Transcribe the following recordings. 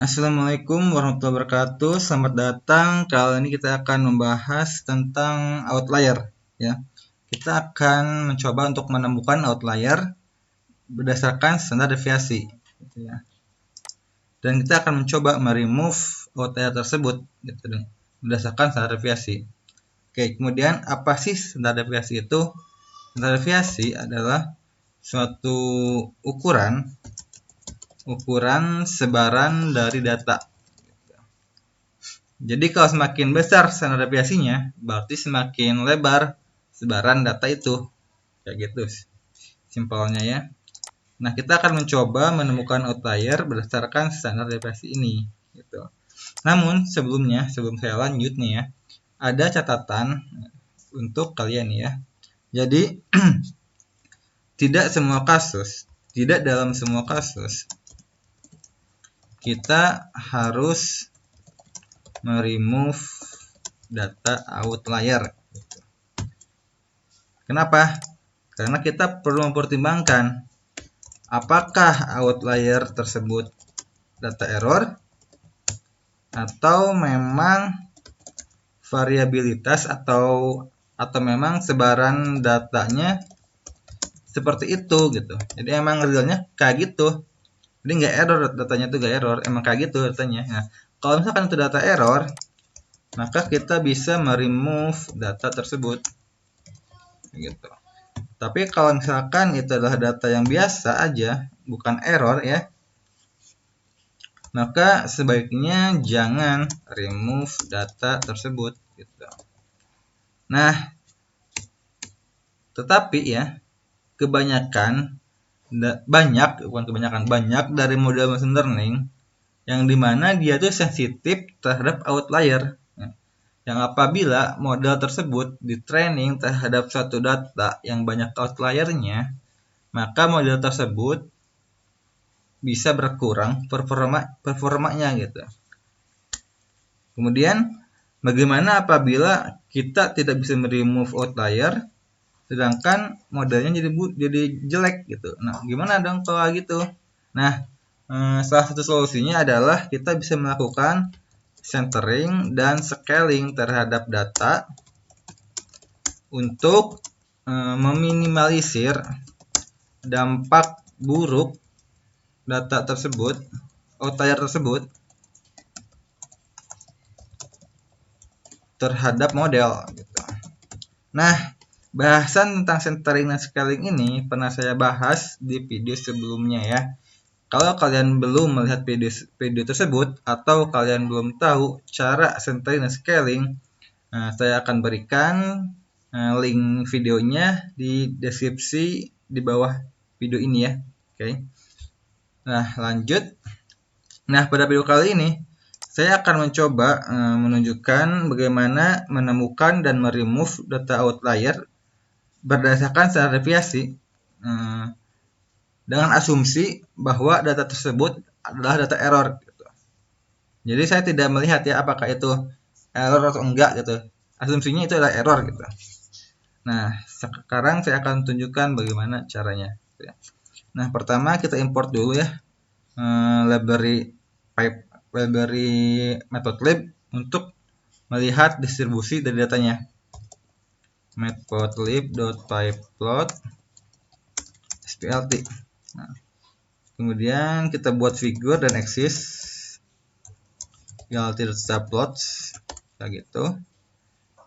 Assalamualaikum warahmatullahi wabarakatuh. Selamat datang. Kali ini kita akan membahas tentang outlier. Ya, kita akan mencoba untuk menemukan outlier berdasarkan standar deviasi. Gitu ya. Dan kita akan mencoba meremove outlier tersebut gitu, berdasarkan standar deviasi. Oke, kemudian apa sih standar deviasi itu? Standar deviasi adalah suatu ukuran sebaran dari data. Jadi kalau semakin besar standar deviasinya, berarti semakin lebar sebaran data itu. Kayak gitu simpelnya ya. Nah, kita akan mencoba menemukan outlier berdasarkan standar deviasi ini. Gitu. Namun sebelum saya lanjut nih ya, ada catatan untuk kalian ya. Jadi tidak dalam semua kasus kita harus meremove data outlier. Kenapa? Karena kita perlu mempertimbangkan apakah outlier tersebut data error atau memang variabilitas atau memang sebaran datanya seperti itu gitu. Jadi emang realnya kayak gitu. Jadi nggak error, datanya tuh nggak error, emang kayak gitu datanya. Nah, kalau misalkan itu data error, maka kita bisa meremove data tersebut gitu. Tapi kalau misalkan itu adalah data yang biasa aja, bukan error ya, maka sebaiknya jangan remove data tersebut gitu. Nah, tetapi ya, banyak dari model machine learning yang dimana dia tuh sensitif terhadap outlier. Yang apabila model tersebut di training terhadap suatu data yang banyak outliernya, maka model tersebut bisa berkurang performanya gitu. Kemudian bagaimana apabila kita tidak bisa meremove outlier sedangkan modelnya jadi jelek gitu. Nah, gimana dong kalau gitu? Nah, salah satu solusinya adalah kita bisa melakukan centering dan scaling terhadap data untuk meminimalisir dampak buruk data tersebut, outlier tersebut terhadap model gitu. Nah, bahasan tentang centering dan scaling ini pernah saya bahas di video sebelumnya ya. Kalau kalian belum melihat video tersebut atau kalian belum tahu cara centering dan scaling, saya akan berikan link videonya di deskripsi di bawah video ini ya. Oke. Nah, lanjut. Nah, pada video kali ini saya akan mencoba menunjukkan bagaimana menemukan dan meremove data outlier berdasarkan standar deviasi dengan asumsi bahwa data tersebut adalah data error gitu. Jadi saya tidak melihat ya apakah itu error atau enggak gitu. Asumsinya itu adalah error gitu. Nah, sekarang saya akan tunjukkan bagaimana caranya. Nah, pertama kita import dulu ya library matplotlib untuk melihat distribusi dari datanya. matplotlib.pyplot splt. Nah, kemudian kita buat figur dan axis plt.subplots kayak gitu.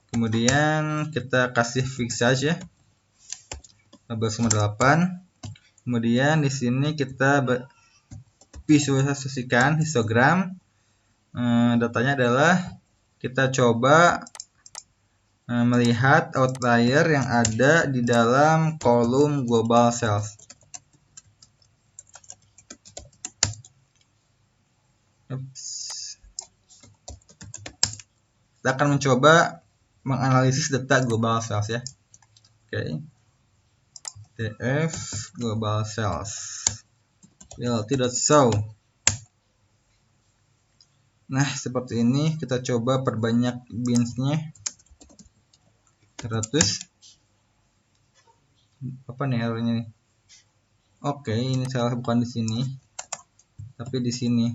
Kemudian kita kasih fix saja 12,8. Kemudian di sini kita visualisasikan histogram. Datanya adalah kita coba melihat outlier yang ada di dalam kolom global cells. Kita akan mencoba menganalisis data global cells ya. Oke. tf global cells plt.show. Nah, seperti ini kita coba perbanyak binsnya 100. Apa nih errornya nih? Oke, ini salah bukan di sini, tapi di sini.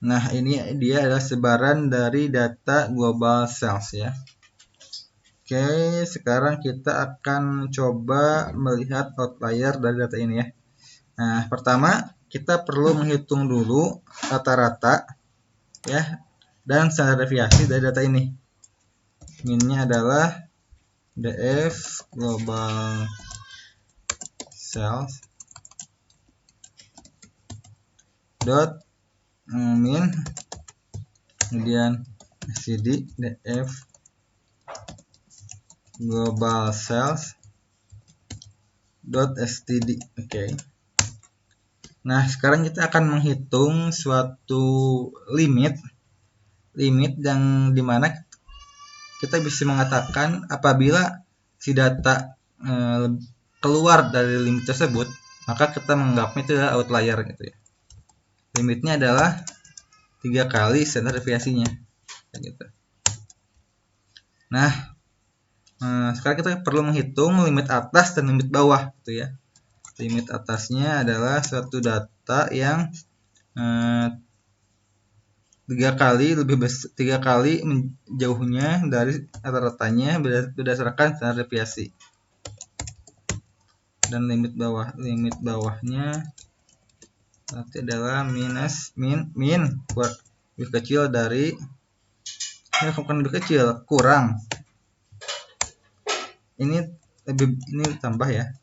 Nah, ini dia adalah sebaran dari data global sales ya. Oke, sekarang kita akan coba melihat outlier dari data ini ya. Nah, pertama kita perlu menghitung dulu rata-rata ya dan standar deviasi dari data ini. Minnya adalah DF global sales dot min, kemudian CD DF global sales dot std. Oke. Nah, sekarang kita akan menghitung suatu limit yang dimana kita bisa mengatakan apabila si data keluar dari limit tersebut, maka kita menganggapnya itu adalah outlier gitu ya. Limitnya adalah 3 kali standar deviasinya gitu. Nah, sekarang kita perlu menghitung limit atas dan limit bawah gitu ya. Limit atasnya adalah suatu data yang 3 kali jauhnya dari rata-ratanya berdasarkan standar deviasi. Dan limit bawahnya nanti adalah min lebih kecil dari bukan lebih kecil, kurang. Ini tambah ya.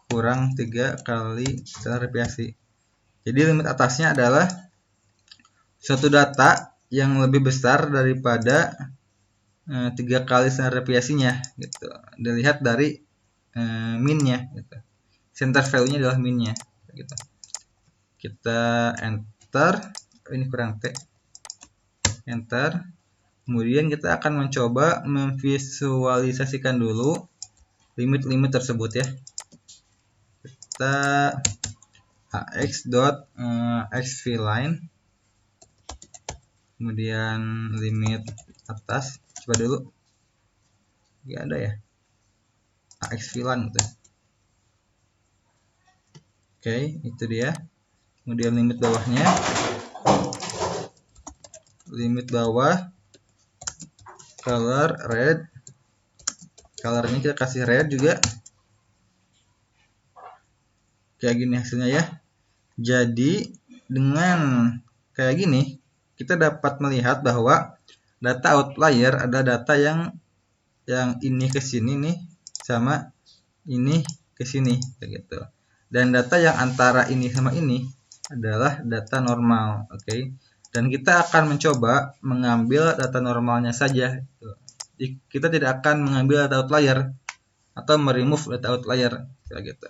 Kurang 3 kali standar deviasi. Jadi limit atasnya adalah suatu data yang lebih besar daripada 3 kali standar deviasinya gitu. Dilihat dari minnya gitu. Center value-nya adalah minnya gitu. Kita enter, ini kurang T. Enter. Kemudian kita akan mencoba memvisualisasikan dulu limit-limit tersebut ya. Kita ax.xvline, kemudian limit atas, coba dulu, nggak ada ya, axvline gitu. Oke, itu dia. Kemudian limit bawahnya, limit bawah color red, colornya kita kasih red juga, kayak gini hasilnya ya. Jadi dengan kayak gini kita dapat melihat bahwa data outlier ada data yang ini ke sini nih sama ini ke sini kayak gitu. Dan data yang antara ini sama ini adalah data normal, oke. Dan kita akan mencoba mengambil data normalnya saja. Kita tidak akan mengambil data outlier atau meremove data outlier kayak gitu.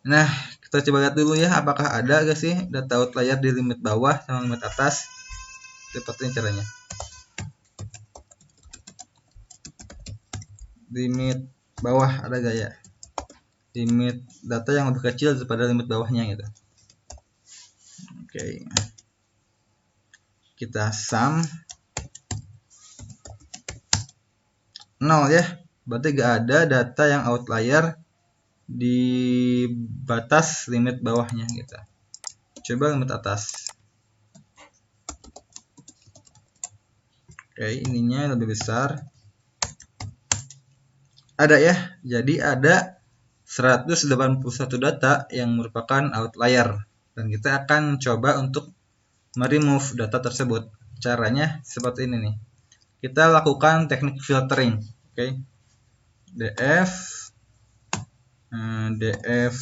Nah, kita coba lihat dulu ya, apakah ada gak sih data outlier di limit bawah sama limit atas. Seperti ini caranya. Limit bawah ada gak ya? Limit data yang lebih kecil daripada limit bawahnya gitu. Oke. Kita sum 0 ya. Berarti gak ada data yang outlier di batas limit bawahnya gitu. Coba limit atas. Oke, ininya lebih besar. Ada ya. Jadi ada 181 data yang merupakan outlier. Dan kita akan coba untuk meremove data tersebut. Caranya seperti ini nih. Kita lakukan teknik filtering. Oke. DF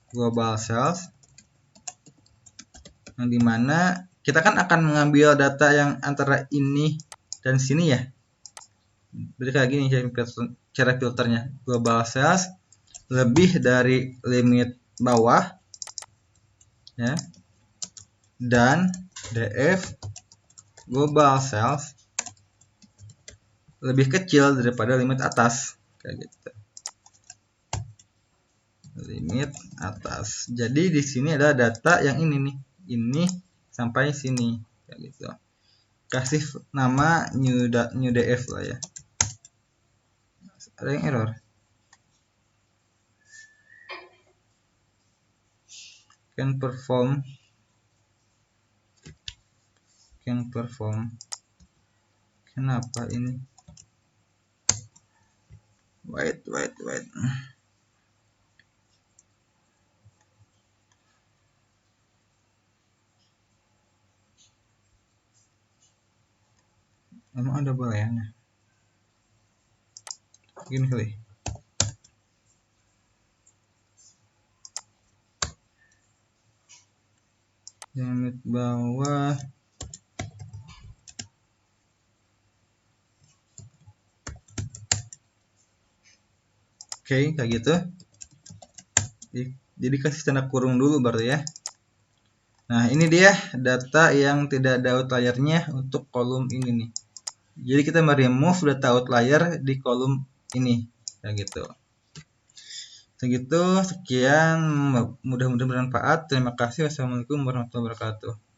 global sales, yang dimana kita kan akan mengambil data yang antara ini dan sini ya. Jadi kayak gini cara filternya. Global sales lebih dari limit bawah ya, dan DF global sales lebih kecil daripada limit atas kayak gitu. Limit atas. Jadi di sini ada data yang ini nih, ini sampai sini kayak gitu. Kasih nama new df lah ya. Ada yang error. Can perform can perform. Kenapa ini? Wait. Emang ada balayannya? Gini kali. Yang bawah. Oke, kayak gitu. Jadi kasih tanda kurung dulu berarti ya. Nah, ini dia data yang tidak ada outliernya untuk kolom ini nih. Jadi kita meremove data outlier di kolom ini, kayak gitu. Segitu, sekian, mudah-mudahan bermanfaat. Terima kasih. Wassalamualaikum warahmatullahi wabarakatuh.